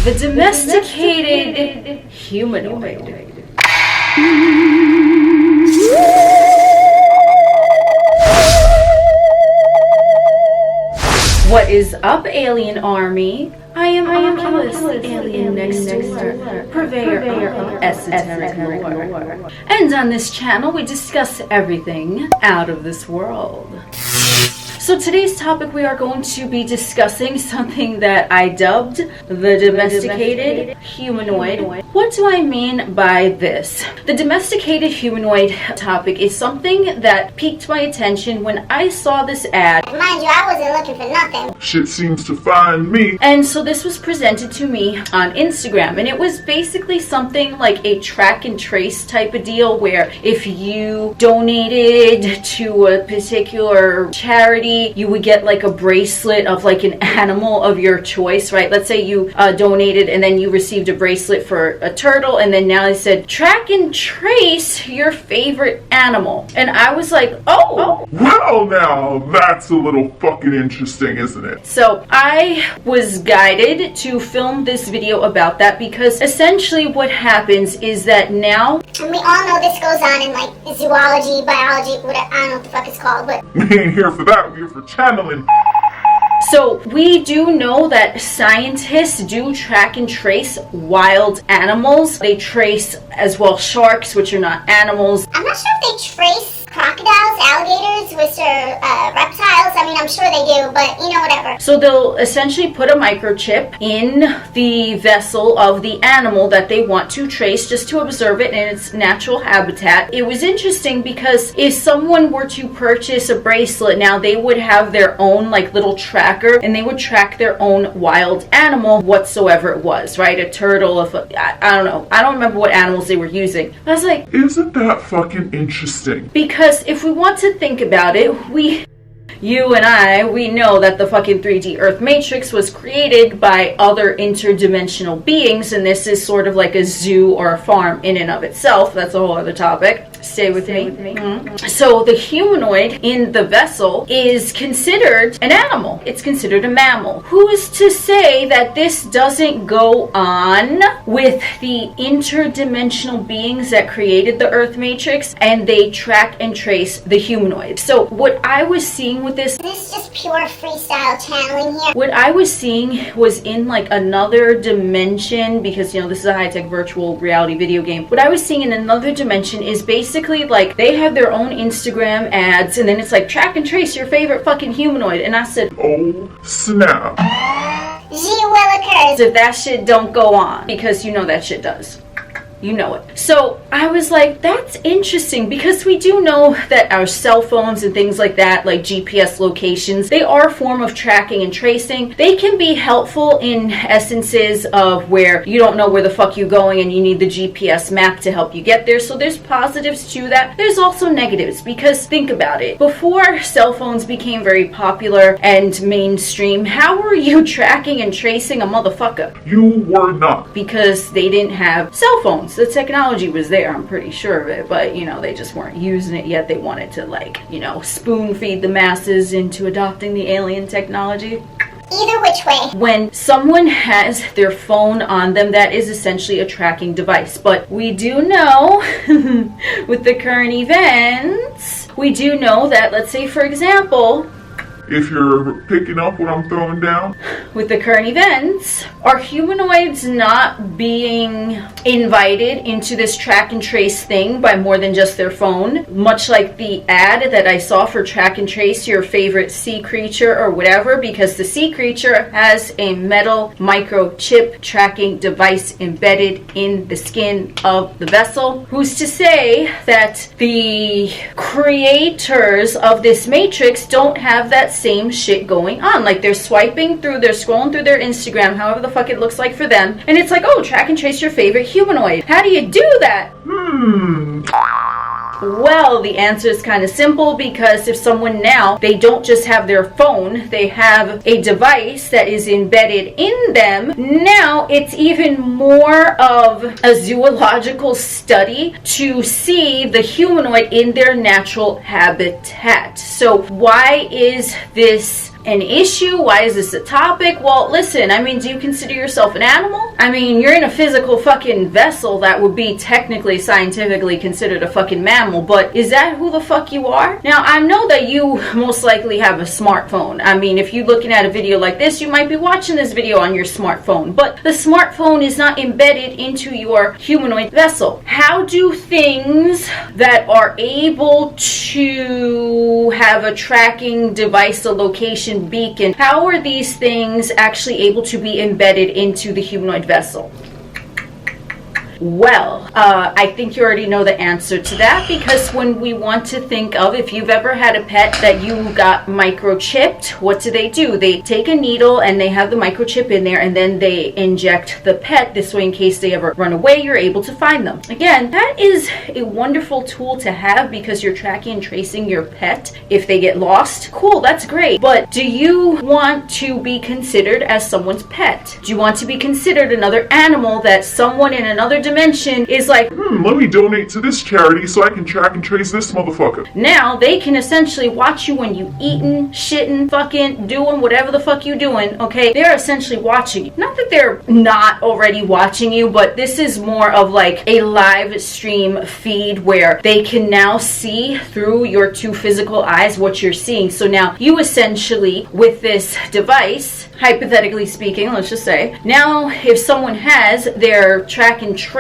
The domesticated humanoid. What is up, alienARMy? I am Oculus, alien next door, purveyor of esoteric lore. And on this channel, we discuss everything out of this world. So today's topic, we are going to be discussing something that I dubbed the domesticated humanoid. What do I mean by this? The domesticated humanoid topic is something that piqued my attention when I saw this ad. Mind you, I wasn't looking for nothing. Shit seems to find me. And so this was presented to me on Instagram, and it was basically something like a track and trace type of deal where if you donated to a particular charity, you would get like a bracelet of like an animal of your choice, right? Let's say you donated and then you received a bracelet for a turtle, and then now they said track and trace your favorite animal. And I was like, oh. Well, now that's a little fucking interesting, isn't it? So I was guided to film this video about that because essentially what happens is that now, And we all know this goes on in like zoology, biology, whatever, I don't know what the fuck it's called, but We ain't here for that, we're here for channeling. so we do know that scientists do track and trace wild animals. They trace as well sharks, which are not animals. I'm not sure if they trace crocodiles, alligators, which are reptiles. I mean, I'm sure they do, but you know, whatever. So they'll essentially put a microchip in the vessel of the animal that they want to trace just to observe it in its natural habitat. It was interesting because if someone were to purchase a bracelet, now they would have their own like little tracker and they would track their own wild animal whatsoever it was, right? A turtle, I don't know. I don't remember what animals they were using. I was like, Isn't that fucking interesting? because if we want to think about it, you and I, we know that the fucking 3D Earth Matrix was created by other interdimensional beings, and this is sort of like a zoo or a farm in and of itself. That's a whole other topic. Stay with me. So the humanoid in the vessel is considered an animal. It's considered a mammal. Who's to say that this doesn't go on with the interdimensional beings that created the Earth Matrix, and they track and trace the humanoid? So what I was seeing with this This is just pure freestyle channeling here. what I was seeing was in like another dimension, because you know this is a high-tech virtual reality video game. What I was seeing in another dimension is basically like they have their own Instagram ads, and then it's like track and trace your favorite fucking humanoid. And I said, Oh, snap. Gee will occurs. if that shit don't go on, because you know that shit does. You know it. So I was like, that's interesting, because we do know that our cell phones and things like that, like GPS locations, they are a form of tracking and tracing. They can be helpful in essences of where you don't know where the fuck you're going and you need the GPS map to help you get there. So there's positives to that. There's also negatives, because think about it. Before cell phones became very popular and mainstream, how were you tracking and tracing a motherfucker? You were not. Because they didn't have cell phones. The technology was there, I'm pretty sure of it, but you know, they just weren't using it yet. They wanted to, like, you know, spoon feed the masses into adopting the alien technology. Either which way. When someone has their phone on them, that is essentially a tracking device. But we do know with the current events, we do know that, let's say for example, If you're picking up what I'm throwing down. with the current events, are humanoids not being invited into this track and trace thing by more than just their phone? Much like the ad that I saw for track and trace your favorite sea creature or whatever, because the sea creature has a metal microchip tracking device embedded in the skin of the vessel. Who's to say that the creators of this matrix don't have that same shit going on? Like they're swiping through, they're scrolling through their Instagram, however the fuck it looks like for them, and it's like, oh, track and trace your favorite humanoid. How do you do that? Well, the answer is kind of simple, because if someone now, they don't just have their phone, they have a device that is embedded in them. Now it's even more of a zoological study to see the humanoid in their natural habitat. So why is this an issue? Why is this a topic? Well, listen, I mean, do you consider yourself an animal? I mean, you're in a physical fucking vessel that would be technically, scientifically considered a fucking mammal, but is that who the fuck you are? Now, I know that you most likely have a smartphone. I mean, if you're looking at a video like this, you might be watching this video on your smartphone, but the smartphone is not embedded into your humanoid vessel. How do things that are able to have a tracking device, a location beacon, how are these things actually able to be embedded into the humanoid vessel? Well, I think you already know the answer to that, because when we want to think of, if you've ever had a pet that you got microchipped, what do? They take a needle and they have the microchip in there, and then they inject the pet. This way, in case they ever run away, you're able to find them. Again, that is a wonderful tool to have, because you're tracking and tracing your pet. If they get lost, cool, that's great. But do you want to be considered as someone's pet? Do you want to be considered another animal that someone in another dimension is like, let me donate to this charity so I can track and trace this motherfucker. Now they can essentially watch you when you eating, shitting, fucking, doing whatever the fuck you doing, okay? They're essentially watching you. Not that they're not already watching you, but this is more of like a live stream feed where they can now see through your two physical eyes what you're seeing. So now you essentially, with this device, hypothetically speaking, let's just say, now if someone has their track and trace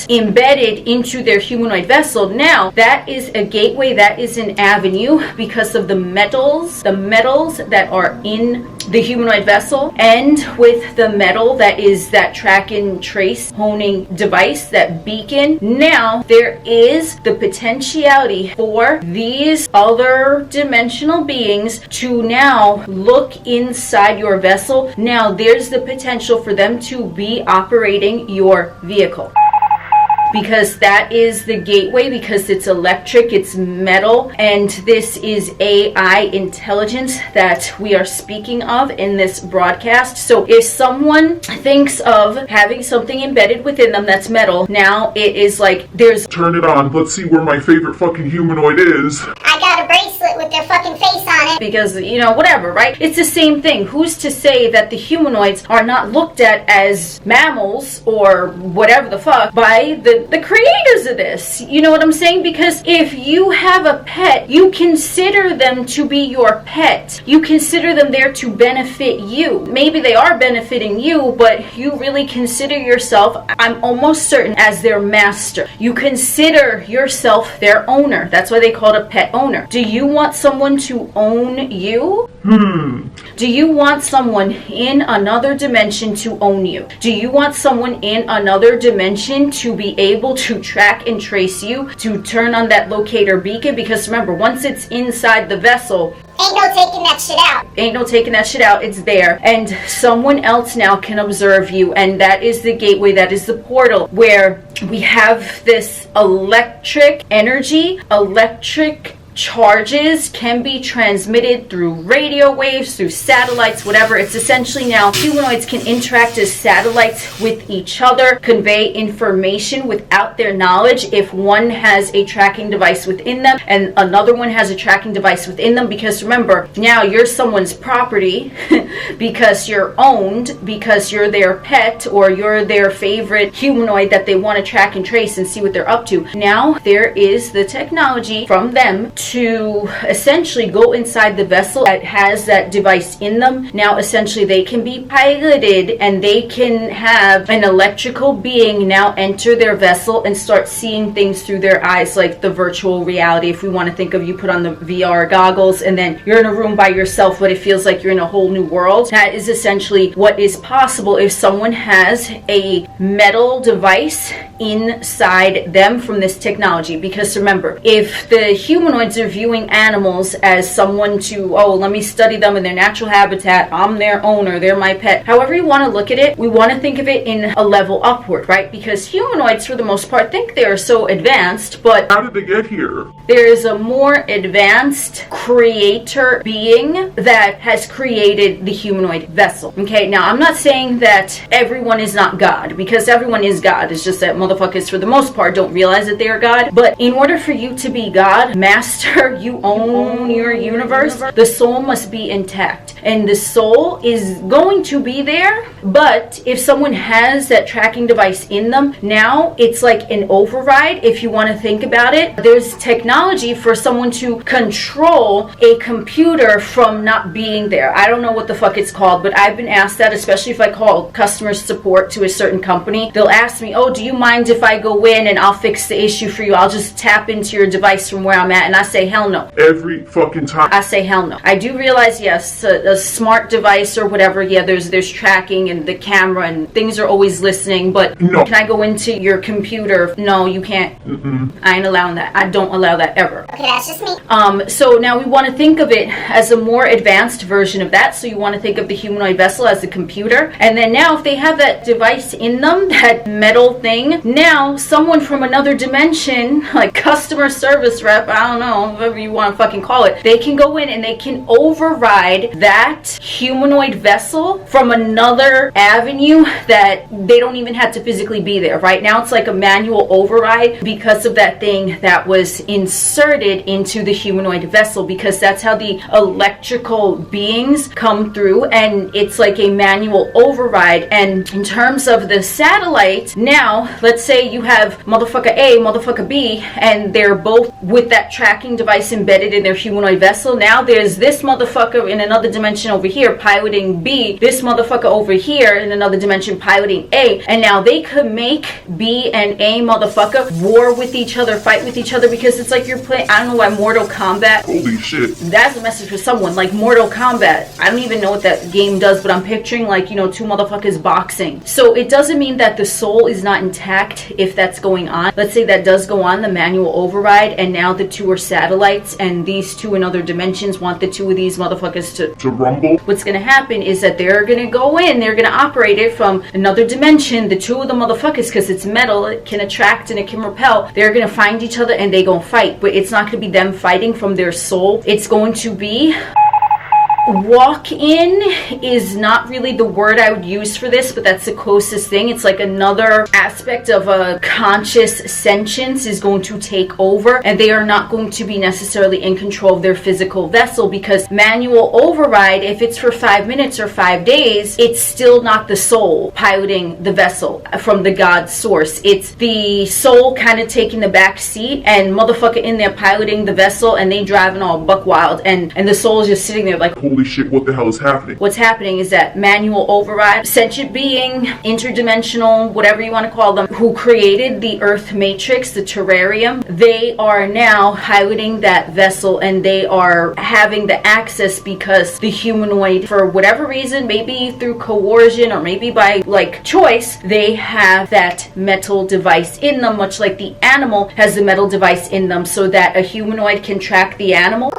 embedded into their humanoid vessel, now that is a gateway, that is an avenue, because of the metals that are in the humanoid vessel, and with the metal that is that track and trace honing device, that beacon. Now there is the potentiality for these other dimensional beings to now look inside your vessel. Now there's the potential for them to be operating your vehicle, because that is the gateway, because it's electric, it's metal, and this is AI intelligence that we are speaking of in this broadcast. So if someone thinks of having something embedded within them that's metal, now it is like there's... Turn it on, let's see where my favorite fucking humanoid is. I got a bracelet with their fucking face on it. Because, you know, whatever, right? It's the same thing. Who's to say that the humanoids are not looked at as mammals or whatever the fuck by the creators of this? You know what I'm saying? Because if you have a pet, you consider them to be your pet. You consider them there to benefit you. Maybe they are benefiting you, but you really consider yourself, I'm almost certain, as their master. You consider yourself their owner. That's why they call it a pet owner. Do you want someone to own you? Do you want someone in another dimension to own you? Do you want someone in another dimension to be able to track and trace you, to turn on that locator beacon? Because remember, once it's inside the vessel, ain't no taking that shit out. Ain't no taking that shit out. It's there. And someone else now can observe you. And that is the gateway. That is the portal where we have this electric energy, electric charges can be transmitted through radio waves, through satellites, whatever. It's essentially now humanoids can interact as satellites with each other, convey information without their knowledge. If one has a tracking device within them and another one has a tracking device within them, because remember, now you're someone's property because you're owned, because you're their pet or you're their favorite humanoid that they want to track and trace and see what they're up to. Now there is the technology from them to essentially go inside the vessel that has that device in them. Now essentially they can be piloted and they can have an electrical being now enter their vessel and start seeing things through their eyes, like the virtual reality. If we want to think of, you put on the VR goggles and then you're in a room by yourself, but it feels like you're in a whole new world. That is essentially what is possible if someone has a metal device inside them from this technology. Because remember, if the humanoids are viewing animals as someone to, oh, let me study them in their natural habitat, I'm their owner, they're my pet, however you want to look at it, we want to think of it in a level upward, right? Because humanoids for the most part think they are so advanced, but how did they get here? There is a more advanced creator being that has created the humanoid vessel. Okay, now I'm not saying that everyone is not God, because everyone is God. It's just that motherfuckers for the most part don't realize that they are God. But in order for you to be God, master after you own your universe, the soul must be intact. And the soul is going to be there, but if someone has that tracking device in them, now it's like an override. If you want to think about it, there's technology for someone to control a computer from not being there. I don't know what the fuck it's called, but I've been asked that, especially if I call customer support to a certain company. They'll ask me, oh, do you mind if I go in and I'll fix the issue for you? I'll just tap into your device from where I'm at. And I say, hell no. Every fucking time. I say, hell no. I do realize, yes, a smart device or whatever, yeah, there's tracking and the camera and things are always listening, but no. Can I go into your computer? No, you can't. I ain't allowing that. I don't allow that ever. Okay, that's just me. So now we want to think of it as a more advanced version of that. So you want to think of the humanoid vessel as a computer. And then now if they have that device in them, that metal thing, now someone from another dimension, like customer service rep, I don't know, whatever you want to fucking call it, they can go in and they can override that humanoid vessel from another avenue that they don't even have to physically be there. Right now it's like a manual override because of that thing that was inserted into the humanoid vessel, because that's how the electrical beings come through, and it's like a manual override. And in terms of the satellite, now let's say you have motherfucker A, motherfucker B, and they're both with that tracking device embedded in their humanoid vessel. Now there's this motherfucker in another dimension over here piloting B, this motherfucker over here in another dimension piloting A, and now they could make B and A motherfucker war with each other, fight with each other, because it's like you're playing, I don't know why Mortal Kombat. Holy shit. That's a message for someone, like Mortal Kombat. I don't even know what that game does, but I'm picturing like, you know, two motherfuckers boxing. So it doesn't mean that the soul is not intact if that's going on. Let's say that does go on, the manual override, and now the two are satellites, and these two in other dimensions want the two of these motherfuckers to rumble. What's gonna happen is that they're gonna go in, they're gonna operate it from another dimension, the two of the motherfuckers, because it's metal, it can attract and it can repel, they're gonna find each other and they gonna fight. But it's not gonna be them fighting from their soul. It's going to be walk-in is not really the word I would use for this, but that's the closest thing. It's like another aspect of a conscious sentience is going to take over, and they are not going to be necessarily in control of their physical vessel, because manual override, if it's for 5 minutes or 5 days, it's still not the soul piloting the vessel from the God source. It's the soul kind of taking the back seat and motherfucker in there piloting the vessel, and they driving all buck wild, and the soul is just sitting there like, holy shit, what the hell is happening? What's happening is that manual override, sentient being, interdimensional, whatever you want to call them, who created the Earth Matrix, the Terrarium, they are now piloting that vessel, and they are having the access because the humanoid, for whatever reason, maybe through coercion or maybe by like choice, they have that metal device in them, much like the animal has the metal device in them, so that a humanoid can track the animal.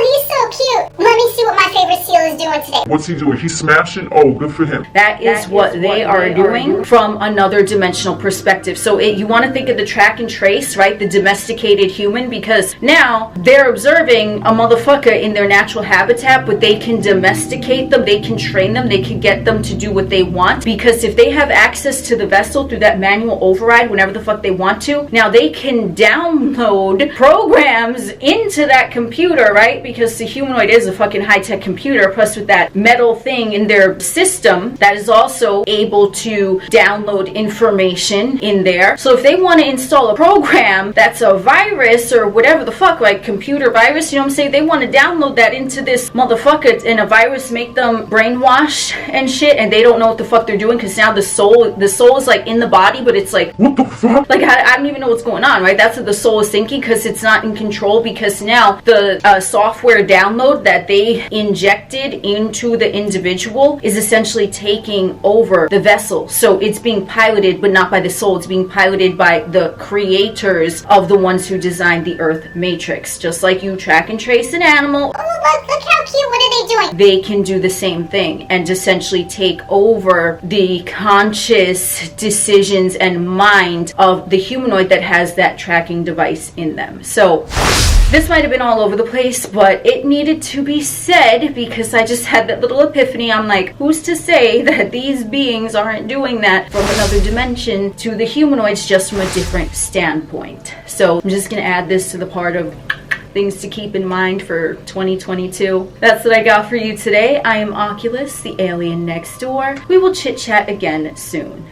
He's so cute. Let me see what my favorite seal is doing today. What's he doing? He's smashing? Oh, good for him. That is what they are doing from another dimensional perspective. So you want to think of the track and trace, right? The domesticated human, because now they're observing a motherfucker in their natural habitat, but they can domesticate them, they can train them, they can get them to do what they want, because if they have access to the vessel through that manual override whenever the fuck they want to, now they can download programs into that computer, right? Because the humanoid is a fucking high-tech computer, plus with that metal thing in their system that is also able to download information in there. So if they want to install a program that's a virus or whatever the fuck, like computer virus, you know what I'm saying, they want to download that into this motherfucker, and a virus make them brainwash and shit, and they don't know what the fuck they're doing, because now the soul is like in the body, but it's like, what the fuck? Like I don't even know what's going on, right? That's what the soul is thinking, because it's not in control, because now the software download that they injected into the individual is essentially taking over the vessel. So it's being piloted, but not by the soul. It's being piloted by the creators of the ones who designed the Earth Matrix. Just like you track and trace an animal. Oh, look how cute. What are they doing? They can do the same thing and essentially take over the conscious decisions and mind of the humanoid that has that tracking device in them. So this might have been all over the place, but it needed to be said because I just had that little epiphany. I'm like, who's to say that these beings aren't doing that from another dimension to the humanoids just from a different standpoint? So I'm just going to add this to the part of things to keep in mind for 2022. That's what I got for you today. I am Oculus, the alien next door. We will chit chat again soon.